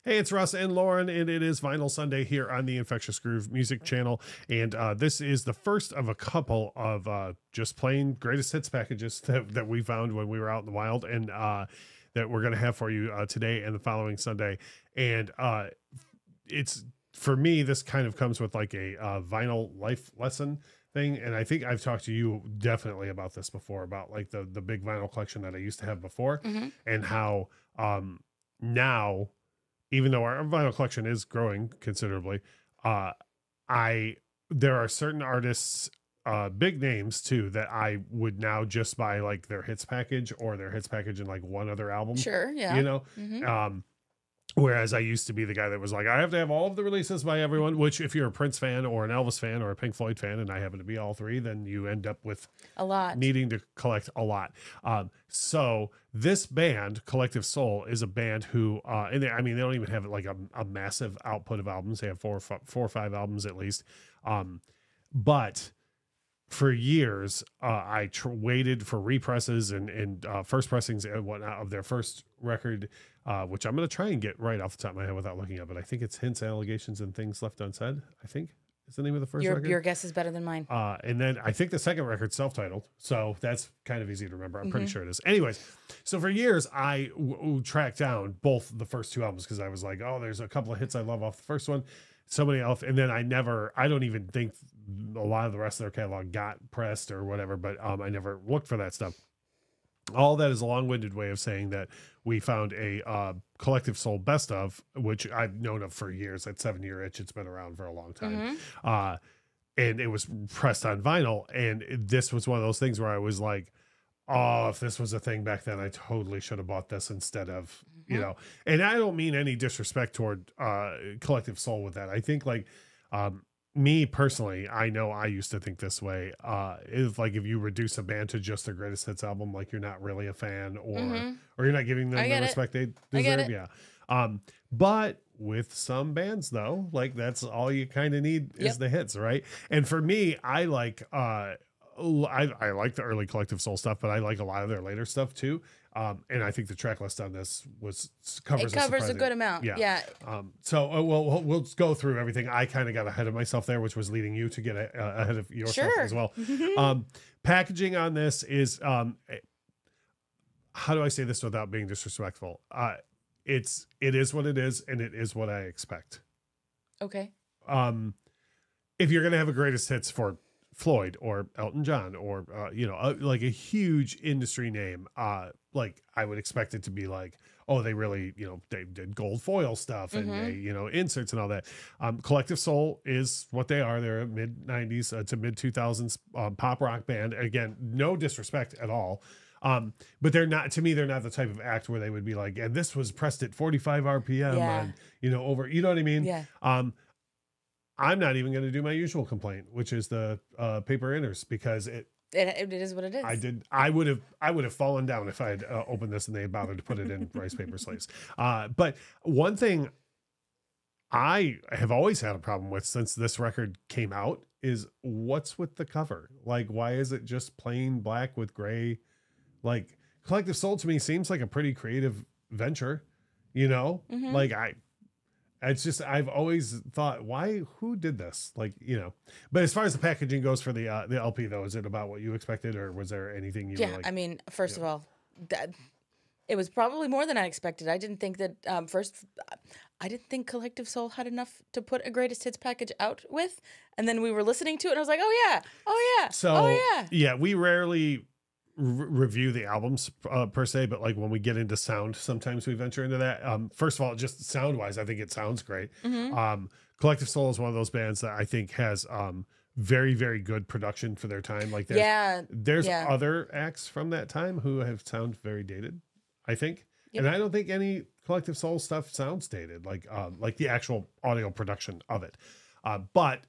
Hey, it's Russ and Lauren, and it is Vinyl Sunday here on the Infectious Groove Music Channel. And this is the first of a couple of just plain greatest hits packages that we found when we were out in the wild, and that we're going to have for you today and the following Sunday. And it's, for me, this kind of comes with like a vinyl life lesson thing. And I think I've talked to you definitely about this before, about like the big vinyl collection that I used to have before, and how now, even though our vinyl collection is growing considerably, there are certain artists, big names too, that I would now just buy like their hits package or their hits package in like one other album. Sure, yeah. You know? Whereas I used to be the guy that was like, I have to have all of the releases by everyone, which if you're a Prince fan or an Elvis fan or a Pink Floyd fan, and I happen to be all three, then you end up with a lot, needing to collect a lot. So this band, Collective Soul, is a band who, and they don't even have like a massive output of albums. They have four or five albums at least. But for years, I waited for represses and first pressings and whatnot of their first record, which I'm going to try and get right off the top of my head without looking up. But I think it's Hints, Allegations, and Things Left Unsaid, I think is the name of the first record. Your guess is better than mine. And then I think the second record's self-titled. So that's kind of easy to remember. I'm pretty sure it is. Anyways, so for years, I tracked down both the first two albums because I was like, oh, there's a couple of hits I love off the first one. Somebody else, and then I don't even think a lot of the rest of their catalog got pressed or whatever, but I never looked for that stuff. All that is a long-winded way of saying that we found a Collective Soul best of, which I've known of for years. That 7-year itch, it's been around for a long time. And it was pressed on vinyl, and this was one of those things where I was like, oh, if this was a thing back then, I totally should have bought this instead of, you know, and I don't mean any disrespect toward Collective Soul with that. I think like me personally, I know I used to think this way. If you reduce a band to just their greatest hits album, like you're not really a fan or you're not giving them the respect they deserve. Yeah. But with some bands though, like that's all you kind of need is the hits, right? And for me, I like I like the early Collective Soul stuff, but I like a lot of their later stuff too. And I think the track list on this covers a good amount. Yeah. So we'll go through everything. I kind of got ahead of myself there, which was leading you to get ahead of yourself as well. Packaging on this is, how do I say this without being disrespectful? It is what it is, and it is what I expect. Okay. If you're going to have a greatest hits for Floyd or Elton John or like a huge industry name, like I would expect it to be like, oh, they really, they did gold foil stuff and they, inserts and all that. Collective Soul is what they are. They're a mid 90s to mid 2000s pop rock band. Again, no disrespect at all. But they're not the type of act where they would be like, and this was pressed at 45 RPM on, over, you know what I mean? Yeah. I'm not even going to do my usual complaint, which is the paper inners, because it is what it is. I would have fallen down if I had opened this and they bothered to put it in rice paper slaves. But one thing I have always had a problem with since this record came out is what's with the cover? Like, why is it just plain black with gray? Like, Collective Soul to me seems like a pretty creative venture, like it's just, I've always thought, who did this? Like, but as far as the packaging goes for the LP though, is it about what you expected, or was there anything you were like? I mean, first of all, it was probably more than I expected. I didn't think that, I didn't think Collective Soul had enough to put a greatest hits package out with. And then we were listening to it and I was like, we rarely review the albums per se, but like when we get into sound, sometimes we venture into that. First of all, just sound wise, I think it sounds great. Collective Soul is one of those bands that I think has very, very good production for their time. Like there's other acts from that time who have sound very dated, I think. And I don't think any Collective Soul stuff sounds dated, like the actual audio production of it. But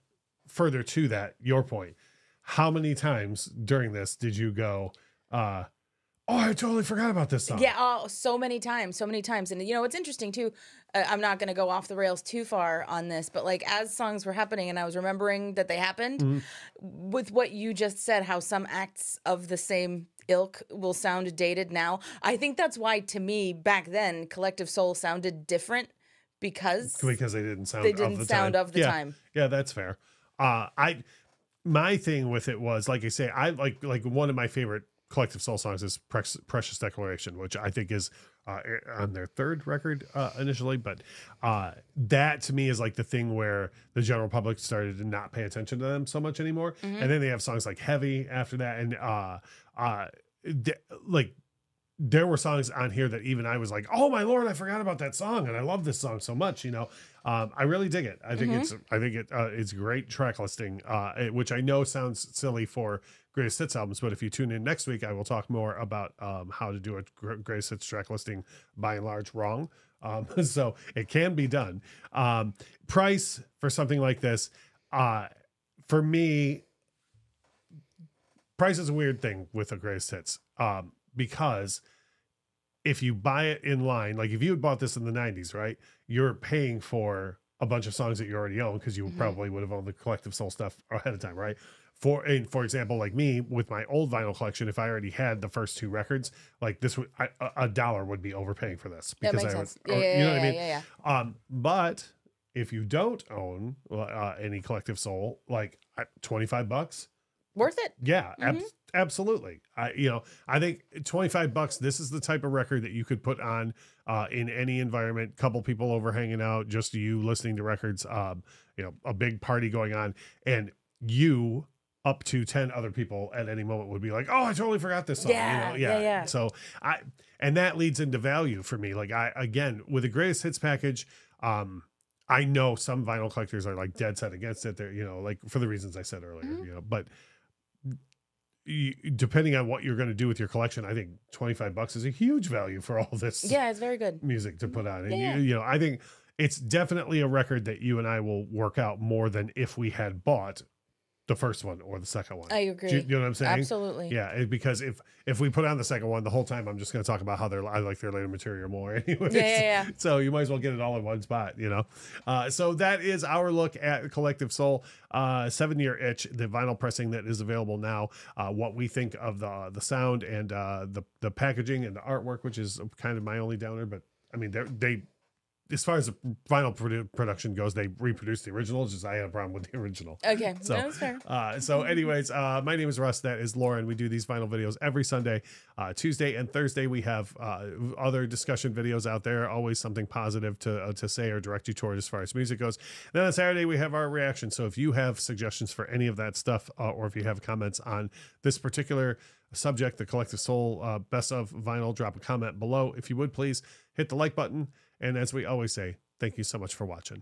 further to that, your point, how many times during this did you go, oh, I totally forgot about this song? Yeah, so many times. And it's interesting too. I'm not going to go off the rails too far on this, but like as songs were happening and I was remembering that they happened, with what you just said, how some acts of the same ilk will sound dated now. I think that's why, to me, back then, Collective Soul sounded different because they didn't sound of the time. Yeah, that's fair. My thing with it was, like I say, I like one of my favorite Collective Soul songs is Precious Declaration, which I think is on their third record initially, but that to me is like the thing where the general public started to not pay attention to them so much anymore. And then they have songs like Heavy after that, and like there were songs on here that even I was like, oh my Lord, I forgot about that song. And I love this song so much, you know. I really dig it. I think it's great track listing, which I know sounds silly for greatest hits albums, but if you tune in next week, I will talk more about how to do a greatest hits track listing by and large wrong. So it can be done. Price for something like this, for me, price is a weird thing with the greatest hits. Because if you buy it in line, like if you had bought this in the 90s, right, you're paying for a bunch of songs that you already own because you probably would have owned the Collective Soul stuff ahead of time, right? For example, like me with my old vinyl collection, if I already had the first two records, like this would $1 would be overpaying for this because that makes sense. you know what I mean? Yeah. But if you don't own any Collective Soul, like $25. Worth it. Yeah, absolutely. I think $25, this is the type of record that you could put on in any environment, couple people over hanging out, just you listening to records, a big party going on, and you up to 10 other people at any moment would be like, oh, I totally forgot this song. Yeah. So and that leads into value for me. Like again, with the greatest hits package, I know some vinyl collectors are like dead set against it. They're, like for the reasons I said earlier, but depending on what you're going to do with your collection, I think $25 is a huge value for all this. Yeah, it's very good music to put on. And I think it's definitely a record that you and I will work out more than if we had bought the first one or the second one. I agree. You know what I'm saying? Absolutely. Yeah, because if we put on the second one, the whole time I'm just going to talk about how I like their later material more anyway. Yeah. So you might as well get it all in one spot, So that is our look at Collective Soul, 7-Year Itch, the vinyl pressing that is available now. What we think of the sound and the packaging and the artwork, which is kind of my only downer, but I mean they as far as the vinyl production goes, they reproduced the original. Just I had a problem with the original. Okay, so that's fair. So, anyways, my name is Russ. That is Lauren. We do these vinyl videos every Sunday, Tuesday, and Thursday. We have other discussion videos out there. Always something positive to say or direct you toward as far as music goes. Then on Saturday we have our reaction. So if you have suggestions for any of that stuff, or if you have comments on this particular subject, the Collective Soul best of vinyl, drop a comment below. If you would please hit the like button. And as we always say, thank you so much for watching.